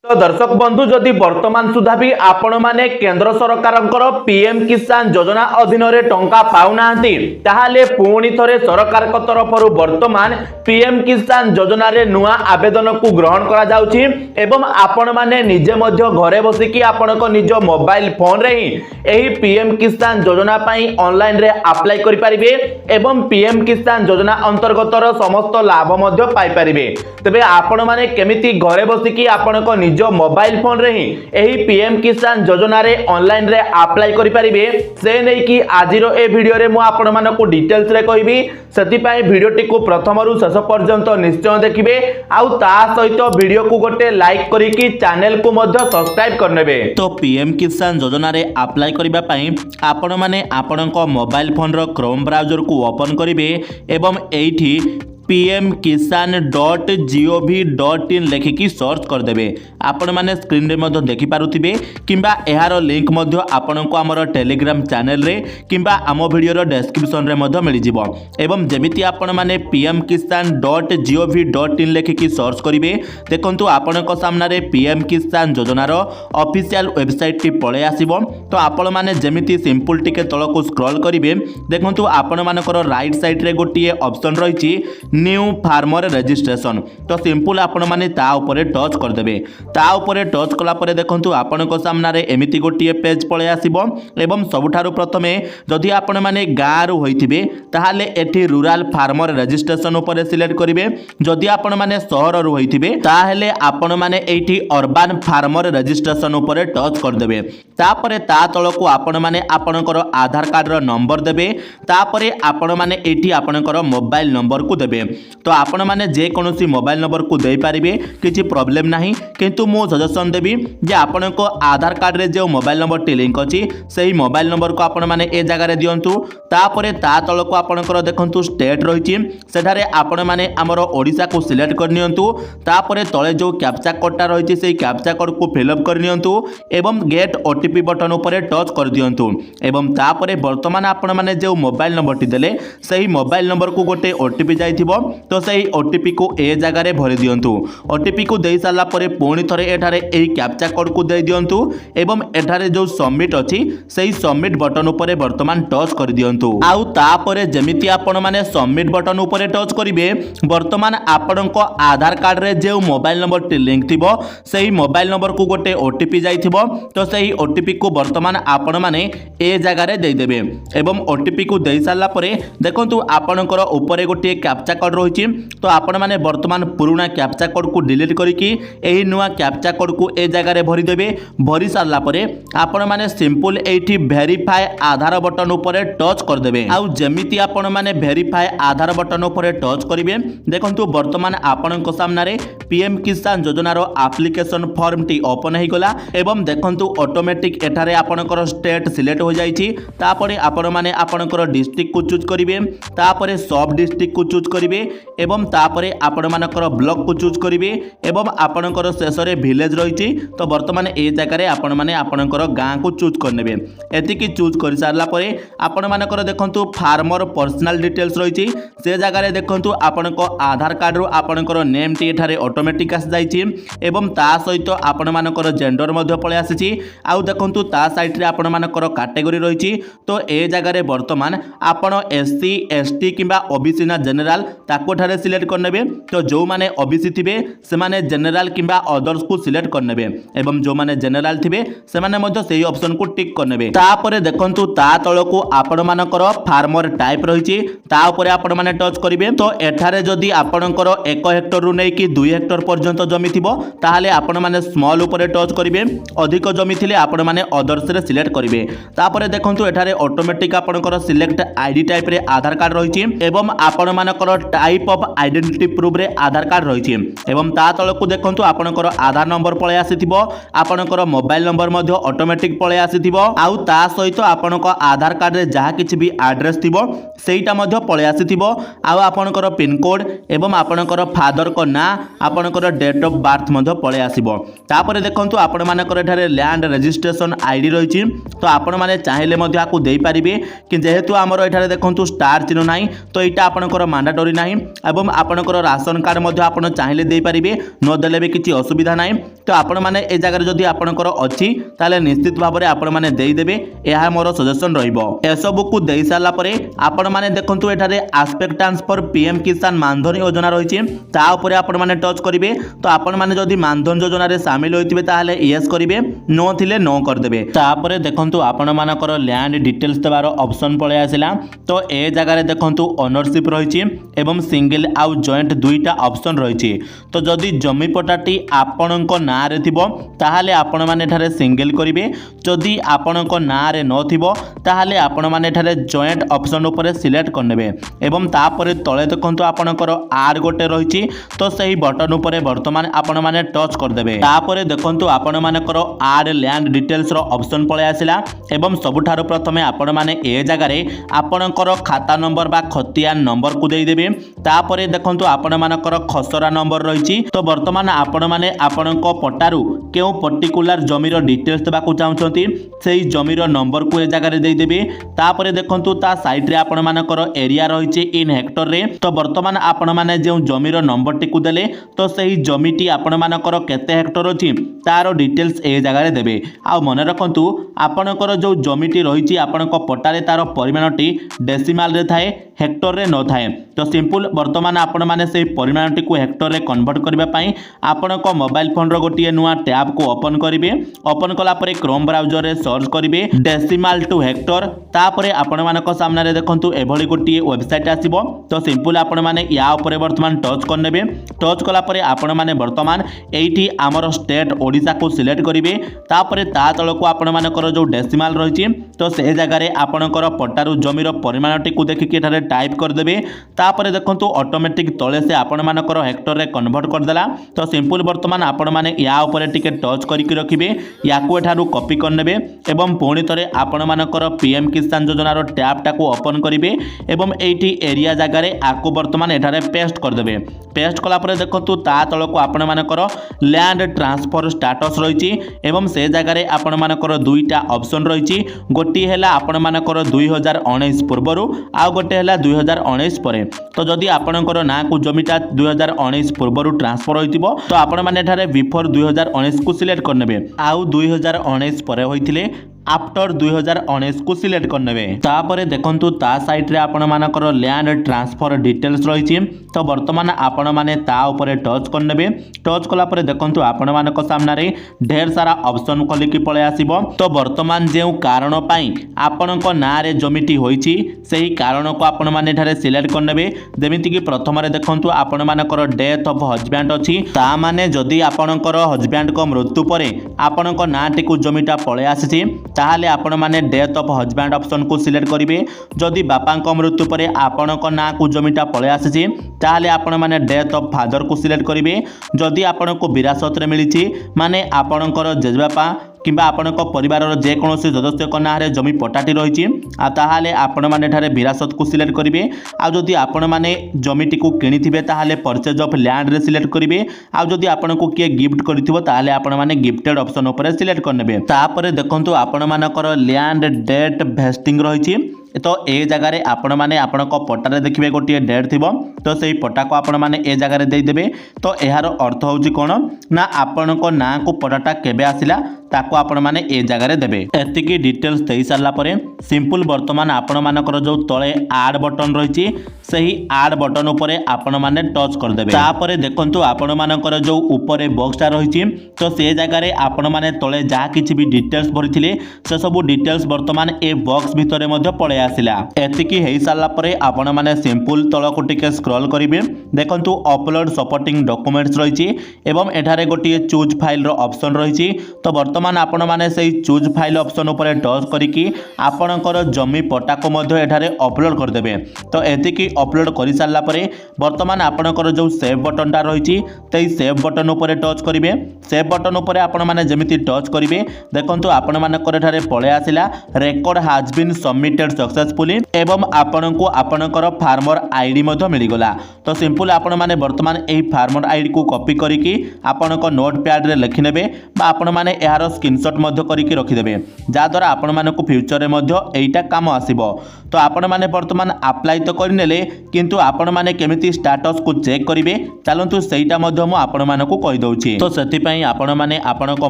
तो दर्शक बंधु जदि वर्तमान सुधा भी आपण माने केंद्र सरकारंकर पीएम किसान योजना अधीन रे टंका पाउनांती ताहाले पुणी थरे सरकार को तरफरु वर्तमान पीएम किसान योजना रे नुआ आवेदन को ग्रहण करा जाउछि एवं आपण माने निजे मध्य घरे बसी कि आपण को निज मोबाइल फोन रे ही एही पीएम किसान योजना पई ऑनलाइन रे अप्लाई करि परिबे एवं पीएम किसान योजना अंतर्गत समस्त लाभ मध्य पाई परिबे। तबे आपण माने केमिति घरे बसी कि आपण को जो मोबाइल फोन रे ही एही पीएम किसान योजना रे ऑनलाइन रे अप्लाई करि परिबे से नै कि आजिरो ए वीडियो रे मु आपण मानको डिटेल्स रे कहबी सेति पई वीडियो टी को प्रथम रु शेष पर्यंत निश्चय देखिबे आउ ता सहित वीडियो को गोटे लाइक करी कि चैनल को मध्य सब्सक्राइब करनेबे। तो पीएम किसान योजना रे अप्लाई करिबा पई आपण माने आपणको मोबाइल फोन रो क्रोम ब्राउजर को ओपन करिवे एवं एठी pmkisan.gov.in लेखिकी सर्च करदेवे। आपण माने स्क्रीन रे मध्य देखि पारुथिबे किंबा एहार लिंक मध्य आपणको हमर टेलीग्राम चैनल रे किंबा आम वीडियो रो डिस्क्रिप्शन रे मध्य मिल जिवो एवं जेमिति आपण माने pmkisan.gov.in लेखिकी सर्च करिवे देखंतु आपणको सामने रे पीएम किसान योजना रो ऑफिशियल वेबसाइट टी पळे आसीबो। तो आपण माने जेमिति सिंपल टिके तळको स्क्रॉल करिवे देखंतु आपण मानकर राइट साइड रे गोटिए ऑप्शन रहिछि न्यू फार्मर रजिस्ट्रेशन। तो सिंपल आपण माने ता ऊपर टच कर देबे। ता ऊपर टच कला परे देखंतु आपण को सामने रे एमिति गोटिए पेज पळे आसीबो एवं सबुठारु प्रथमे जदि आपण माने गाँ रु होइथिबे ताहाले एठी रूरल फार्मर रजिस्ट्रेशन ऊपर सिलेक्ट करिवे। जदि आपण माने शहर रु होइथिबे ताहाले आपण माने एठी अर्बन फार्मर रजिस्ट्रेशन ऊपर टच कर देबे। तापरे ता तळको आपण माने आपणकर आधार कार्ड रो नंबर देबे। तापरे आपण माने एठी आपणकर मोबाइल नंबर को देबे। तो आपण माने जे कोनोसी मोबाइल नंबर को दे पारिबे किछि प्रॉब्लम नाही किंतु मो सजेशन देबी जे आपण को आधार कार्ड रे जे मोबाइल नंबर टी लिंक अछि सेही मोबाइल नंबर को आपण माने ए जगह रे दियंतु। तापरे ता तळको आपणकर देखंतु स्टेट रहिछि सेठारे आपण माने हमर ओडिसा को सिलेक्ट कर नियंतु। तापरे तळे जो कैप्चा कोड टा रहिछि सेही कैप्चा कोड को फिल अप कर नियंतु एवं गेट ओटीपी बटन ऊपर टच कर दियंतु एवं तापरे वर्तमान आपण माने जे मोबाइल नंबर टी देले सेही मोबाइल नंबर को गोटे ओटीपी जाइथिबो। तो सही ओटीपी को ए जगह रे भरि दियंतु। ओटीपी को देई साला परे पुणी थरे एठारे एही कैप्चा कोड को देई दियंतु एवं एठारे जो सबमिट अछि सही सबमिट बटन ऊपर वर्तमान टच कर दियंतु। आउ ता परे जेमिति आपण माने सबमिट बटन ऊपर टच करिवे वर्तमान आपणको आधार कार्ड रे जे मोबाइल नंबर टी लिंक थिबो सही मोबाइल नंबर को गोटे ओटीपी जाइथिबो। तो सही ओटीपी को वर्तमान आपण माने ए जगह रे देई देबे एवं ओटीपी को देई साला परे देखंतु आपणकर ऊपर गोटे कैप्चा कोड रहिछि। तो आपण माने वर्तमान पुराना कैप्चा कोड को डिलीट करिकि एही नुआ कैप्चा कोड को ए जगह रे भरि देबे। भरि सारला परे आपण माने सिंपल एठी वेरीफाई आधार बटन ऊपर टच कर देबे। आउ जेमिति आपण माने वेरीफाई आधार बटन ऊपर टच करिवे देखंतु वर्तमान आपणको सामने रे पीएम किसान योजना रो एप्लीकेशन फॉर्म टी ओपन हे गला एवं देखंतु ऑटोमेटिक एठारे आपणकर स्टेट सिलेक्ट हो जाईछि। तापरे आपण माने आपणकर डिस्ट्रिक्ट को चूज करिवे तापरे सब डिस्ट्रिक्ट को चूज करिवे एवं तापरे आपण मानकर ब्लॉक को चूज करिवे एवं आपणकर शेष रे विलेज रहिछि। तो वर्तमान ए जगह रे आपण माने आपणकर गाँ को चूज करनेबे। एति कि चूज कर सारला परे आपण मानकर देखंतु फार्मर पर्सनल डिटेल्स रहिछि से जगह रे देखंतु आपणको आधार कार्ड रो आपणकर नेम टी एठारे ऑटोमेटिक आस जाईछि एवं ता सहित आपण मानकर जेंडर मध्ये पळे आसीछि। आउ देखंतु ता साइड रे आपण मानकर कैटेगरी रहिछि। तो ए जगह रे वर्तमान आपण एससी एसटी किबा ओबीसी ना जनरल ताको ठारे सिलेक्ट करनेबे। तो जो माने ओबीसी थिबे से माने जनरल किबा अदर्स को सिलेक्ट करनेबे एवं जो माने जनरल थिबे से माने मध्य सेही ऑप्शन को टिक करनेबे। तापरे देखंतु ता तळको आपण मानकर फार्मर टाइप रहिछि ता ऊपर आपण माने टच करिवे। तो एठारे जदि आपणकर 1 हेक्टर रु नै कि 2 हेक्टर पर्यंत जमी थिबो ताहाले आपण माने स्मॉल ऊपर टच करिवे। अधिक जमी थिले आपण माने अदर्स रे सिलेक्ट करिवे। तापरे देखंतु एठारे ऑटोमेटिक आपणकर सिलेक्ट आईडी टाइप रे आधार कार्ड रहिछि एवं आपण मानकर टाइप ऑफ आइडेंटिटी प्रूफ रे आधार कार्ड रहिछि एवं ता तळको देखंतु आपणकर आधार नंबर पळे आसीथिबो आपणकर मोबाइल नंबर मध्ये ऑटोमेटिक पळे आसीथिबो। आउ ता सहित आपणको आधार कार्ड रे जहा किछि भी एड्रेस थिबो सेईटा मध्ये पळे आसीथिबो। आउ आपणकर पिन कोड एवं आपणकर फादर को ना आपणकर डेट ऑफ बर्थ मध्ये पळे आसीबो। तापरे देखंतु आपण मानकर एठारे लैंड रजिस्ट्रेशन आईडी रहिछि। तो आपण माने चाहिले मध्ये आकु देई परिबे कि जेहेतु हमर एठारे देखंतु स्टार चिन्ह नाही तो एटा आपणकर मैंडेटरी नाही। एवं आपणकर राशन कार्ड मध्य आपण चाहिले दे पारिबे न देले भी किछि असुविधा नाही। तो आपण माने ए जगह जदि आपणकर अछि ताले निश्चित भाव में आपण माने देई देबे एहा मोर सजेशन रहिबो। ए सब को देई साला परे आपण माने देखंतु एठारे आस्पेक्ट ट्रांसफर पीएम किसान मानधन योजना रहिछि ता ऊपर आपण माने टच करिवे। तो आपण माने जदि मानधन योजना रे शामिल होइतिबे ताले यस करिवे नो थिले नो कर देबे। तापरे देखंतु आपण मानकर लैंड डिटेल्स देबार ऑप्शन पळे आसिला। तो ए जगह रे देखंतु ओनरशिप रहिछि एवं सिंगल आउ जॉइंट दुईटा ऑप्शन रहिछि। तो जदि जमी पट्टाटी आपणको नाँ रे थिबो ताहाले आपण माने एठारे सिंगल करिवे। जदि आपणको नाँ रे न थिबो ताहाले आपण माने एठारे जॉइंट ऑप्शन ऊपर सिलेक्ट करनेबे एवं तापरे तळे देखंतु आपणकर आड गोटे रहिछि। तो सही बटन ऊपर वर्तमान आपण माने टच कर देबे। तापरे देखंतु आपण मानकर आड लैंड डिटेल्स रो ऑप्शन पळे आसिला एवं सबुठारो प्रथमे आपण माने ए जगह रे आपणकर खाता नंबर बा खतिया नंबर को देई देबे। तापरे देखंतु आपण मानकर खसरा नंबर रहिछि। तो वर्तमान आपण माने आपणको पट्टारू केउ पर्टिकुलर जमीर डिटेल्स देबाकू चाहुचंती सेही जमीर नंबर को ए जगह रे देई देबे। तापरे देखंतु ता साइड रे आपण मानकर एरिया रहिछि इन हेक्टर रे। तो वर्तमान आपण माने जे जमीर नंबर टी को देले तो सेही जमीटी आपण मानकर केते हेक्टर अछि तारो डिटेल्स ए जगह रे देबे। आ मने रखंतु आपणकर जो जमीटी रहिछि आपणको पट्टारे तारो परिमाणटी डेसिमल रे थाए हेक्टर रे न थाए। तो सिंपल वर्तमान आपण माने से परिमाणटी को हेक्टर रे कन्वर्ट करबा पई आपणको मोबाइल फोन रो गोटिए नुआ टैब को ओपन करिवे। ओपन कला परे क्रोम ब्राउजर रे सर्च करिवे डेसिमल टू हेक्टर। तापरे आपण मानको सामने रे देखंतु एभली गोटिए वेबसाइट आसीबो। तो सिंपल आपण माने या ऊपर वर्तमान टच करनेबे। टच कला परे आपण माने वर्तमान एठी हमर स्टेट ओडिसा को सिलेक्ट करिवे। तापरे ता तळको आपण मानकर जो डेसिमल रहिछि तो से जगह रे आपणकर पट्टारू जमीर परिमाणटी को देखि एठारे टाइप कर देबे। तापरे देखंतु ऑटोमेटिक तळे से आपण मानकर हेक्टर रे कन्वर्ट कर देला। तो सिंपल वर्तमान आपण माने या ऊपर टिके टच करिकि रखिबे याको एठारू कॉपी करनेबे एवं पुणी तरे आपण मानकर पीएम किसान योजना रो टैब टाको ओपन करिवे एवं एठी एरिया जगह रे आको वर्तमान एठारे पेस्ट कर देबे। पेस्ट कला परे देखंतु ता तळको आपण मानकर लैंड ट्रांसफर स्टेटस रहिछि एवं से जगह रे आपण मानकर दुईटा ऑप्शन रहिछि। गोटी हैला आपण मानकर 2019 पूर्वरु आ गोटे हैला 2019 परे। तो जदि आपणकर ना को जमीटा 2019 पूर्वरु ट्रांसफर होइतिबो तो आपण माने एठारे बिफोर 2019 को सिलेक्ट करनेबे। आउ 2019 परे होइथिले आफ्टर 2019 को सिलेक्ट करनेबे। तापरे देखंतु ता साइड रे आपण मानकर लैंड ट्रांसफर डिटेल्स रहिछि। तो वर्तमान आपण माने ता ऊपर टच करनेबे। टच कला परे देखंतु आपण मानक सामने रे ढेर सारा ऑप्शन खोली कि पळे आसीबो। तो वर्तमान जेउ कारण पई आपणको ना रे जमीटी होइछि सेही कारण को आपण माने एठारे सिलेक्ट करनेबे। जेमिति कि प्रथम रे देखंतु आपण मानकर डेथ ऑफ हस्बैंड अछि ता माने जदि आपणकर हस्बैंड को मृत्यु परे आपणको नाटी को जमीटा पळे आसीछि ताहाले आपण माने डेथ ऑफ हस्बैंड ऑप्शन को सिलेक्ट करिवे। जदि बापा को मृत्यु परे आपणको ना को जमीटा पळे आसीछि ताहाले आपण माने डेथ ऑफ फादर को सिलेक्ट करिवे। जदि आपणको विरासत रे मिलिछि माने आपणकर जेजबापा किंबा आपणको परिवार जे कोनोसी सदस्य को नारे जमी पट्टाटी रहिछि आ ताहाले आपण माने एठारे विरासत को सिलेक्ट करिवे। आ जदि आपण माने जमीटी को किनिथिबे ताहाले परचेज ऑफ लैंड रे सिलेक्ट करिवे। आ जदि आपणको किए गिफ्ट करिथिबो ताहाले आपण माने गिफ्टेड ऑप्शन ऊपर सिलेक्ट करनेबे। तापरे देखंतु आपण मानकर लैंड डेट वेस्टिंग रहिछि। तो ए जगह रे आपण माने आपणको पट्टारे देखिबे गोटिए डेट थिबो तो सेही पट्टा को आपण माने ए जगह रे देई देबे। तो एहार अर्थ होउछि कोन ना आपणको ना को पट्टाटा केबे आसिला ताको आपण माने ए जगह रे देबे। एतिकी डिटेल्स देई सारला परे सिंपल वर्तमान आपण मानकर जो तळे ऐड बटन रहिछि सही ऐड बटन ऊपर आपण माने टच कर देबे। तापरे देखंतु आपण मानकर जो ऊपर बॉक्सटा रहिछि तो से जगह रे आपण माने तळे जा किछि भी डिटेल्स भरिथिले से सब डिटेल्स वर्तमान ए बॉक्स भितरे मध्ये पळे आसिला। एतिकी हेई सारला परे आपण माने सिंपल तळको टिके स्क्रॉल करिवे। देखंतु अपलोड सपोर्टिंग डॉक्यूमेंट्स रहिछि एवं एठारे गोटिए चूज फाइल रो ऑप्शन रहिछि। तो वर्तमान आपण माने सेही चूज फाइल ऑप्शन ऊपर टच करिकि आपणकर जमी पट्टा को मध्ये एठारे अपलोड कर देबे। तो एतिकी अपलोड करि सारला परे वर्तमान आपणकर जो सेव बटन टा रहिछि तेई सेव बटन ऊपर टच करिवे। सेव बटन ऊपर आपण माने जेमिति टच करिवे देखंतु आपण मानकर एठारे पळे आसिला record has been submitted successfully एवं आपणको आपणकर फार्मर आईडी मध्ये मिली गला। तो सिंपल आपण माने वर्तमान एही फार्मर आईडी को कॉपी करिकि आपणको नोटपैड रे लिखि नेबे बा आपण माने एहार स्क्रीनशॉट मध्ये करिकि रखि देबे जा द्वारा आपण मानको फ्यूचर रे मध्ये एईटा काम आसीबो। तो आपण माने वर्तमान अप्लाई तो करनेले किंतु आपण माने केमिति स्टेटस को चेक करिवे चलंतु सेटा मध्य मु आपण मानकु कहि दउछि। तो सेति पई आपण माने आपण को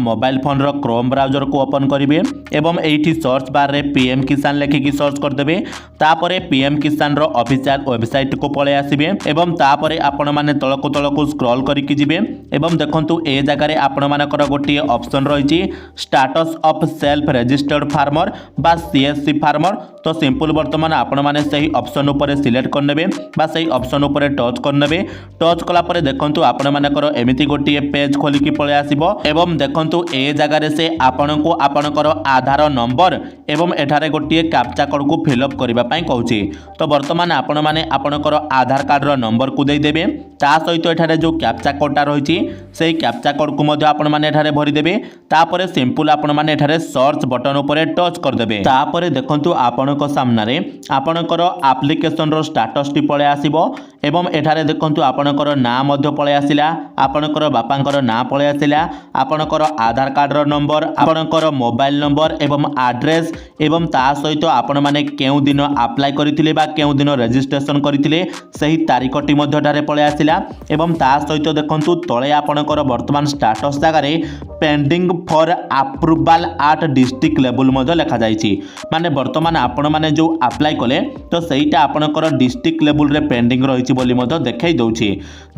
मोबाइल फोन रो क्रोम ब्राउजर को ओपन करिवे एवं एठी सर्च बार रे पीएम किसान लेखिकी सर्च कर देबे तापरे पीएम किसान रो ऑफिशियल वेबसाइट को पळे आसीबे एवं तापरे आपण माने तळको स्क्रॉल करिकि जिवे एवं देखंतु ए जगह रे आपण मानकर गोटे ऑप्शन रहिछि status of self registered farmer बा सीएससी फार्मर। तो सिंपल वर्तमान आपण माने सही ऑप्शन ऊपर सिलेक्ट करनेबे बा सही ऑप्शन ऊपर टच करनेबे। टच कला परे देखंतु आपण मानकर एमिति गोटे पेज खोलिकी पळे आसीबो एवं देखंतु ए जगह रे से आपण को आपणकर आधार नंबर एवं एठारे गोटे कैप्चा कोड को फिलअप करबा पई कहूछि। तो वर्तमान आपण माने आपणकर आधार कार्ड रो नंबर को दे देबे ता सहित एठारे जो कैप्चा कोडटा रहिछि सेही कैप्चा कोड को मध्य आपण माने एठारे भरि देबे तापरे सिंपल आपण माने एठारे सर्च बटन ऊपर टच कर देबे। तापरे देखंतु आपणक सामना रे आपणकर एप्लिकेशन रो स्टेटस टी पळे आसीबो एवं एठारे देखंतु आपणकर नाम मध्य पळे आसिला आपणकर बापांकर नाम पळे आसिला आपणकर आधार कार्ड रो नंबर आपणकर मोबाइल नंबर एवं एड्रेस एवं ता सहित आपण माने केउ दिन अप्लाई करिथिले बा केउ दिन रजिस्ट्रेशन करिथिले सही तारीखटी मध्य ठारे पळे आसिला एवं ता सहित देखंतु तळे आपणकर वर्तमान स्टेटस जागारे pending for approval at district level मध्य लिखा जायछि माने वर्तमान आपण माने जो अप्लाई कले तो सेहीटा आपणकर डिस्ट्रिक्ट लेवल रे पेंडिंग रहिछि बोली मध्य देखाई दउछि।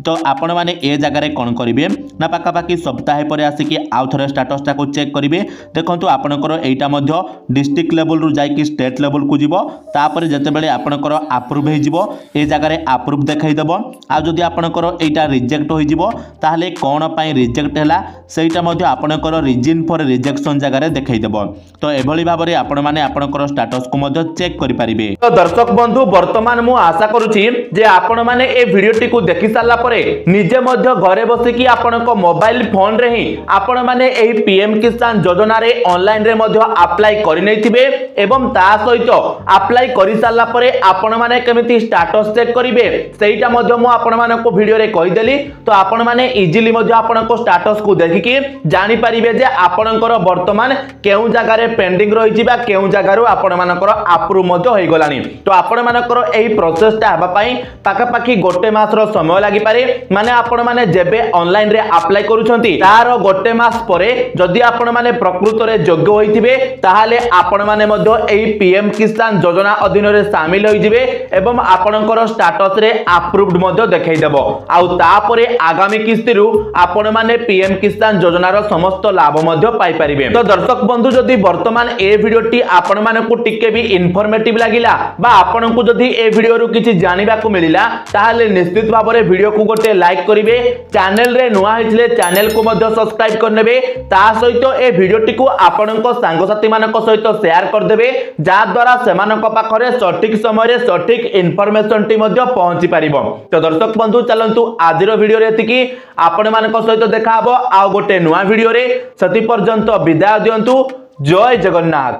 तो आपण माने ए जगारे कोन करिवे ना पाखापाखि सप्ताह पर आसिकी आउ थरे स्टेटसटा को चेक करिवे देखंतु आपणकर एटा मध्य डिस्ट्रिक्ट लेवल रु जाइकी स्टेट लेवल को जिवो तापरे जते बेले आपणकर अप्रूव हे जिवो ए जगारे अप्रूव देखाई देबो आ जदि आपणकर एटा रिजेक्ट होई जिवो ताहले कोन पई रिजेक्ट हैला सेटा मध्य आपणकर रीजन फॉर रिजेक्शन जगारे देखाई देबो। तो एभली भाबरे आपण माने आपणकर स्टेटस को मध्य चेक करि परिबे। तो दर्शक बंधु वर्तमान मु आशा करूची जे आपण माने ए वीडियोटी को देखि साला परे निजे मध्य घरे बसी कि आपणको मोबाइल फोन रे ही आपण माने एही पीएम किसान योजना रे ऑनलाइन रे मध्य अप्लाई करि नैथिबे एवं ता सहित अप्लाई करि साला परे आपण माने केमिति स्टेटस चेक करिवे सेटा मध्य मु आपण मानको वीडियो रे कहि देली। तो आपण माने इजीली मध्य आपणको स्टेटस को देखिकि जानि परिबे जे आपणकर वर्तमान केउ जगह रे पेंडिंग रहिछि बा केउ जगह रो आपण मानकर अप्रूव मध्य होई गलानी। तो आपण मानकर एही प्रोसेसटा हबा पई पाखापाखि गोटे मास रो समय लागि पारे माने आपण माने जेबे ऑनलाइन रे अप्लाई करूछंती तार गोटे मास परे जदि आपण माने प्रकृत रे योग्य होइथिबे ताहाले आपण माने मध्य एही पीएम किसान योजना अधीन रे शामिल होई जिवे एवं आपणकर स्टेटस रे अप्रूव्ड मध्य देखाई देबो आउ तापरे आगामी किस्ती रु आपण माने पीएम किसान योजना रो समस्त लाभ मध्य पाई परिबे। तो दर्शक बंधु जदि वर्तमान ए वीडियोटी आपण मानकु टिके भी इन्फॉर्मेटिव लागिला बा आपण को जदि ए वीडियो रु किछि जानिबा को मिलिला ताहाले निश्चित भाबरे वीडियो को गोटे लाइक करिवे चैनल रे नुआ हितले चैनल को मध्य सब्सक्राइब करनेबे ता सहित ए वीडियोटी को आपणको सांगसाथी मानक सहित शेयर कर देबे जा द्वारा सेमानक पाखरे सठिक समय रे सठिक इन्फॉर्मेशन टी मध्य पहुंची परिबो। तो दर्शक बंधु चलंतु आजिरो वीडियो रे एतिकी आपण मानक सहित देखा हबो आ गोटे नुआ वीडियो रे सती पर्यंत विदाय दियंतु। जय जगन्नाथ।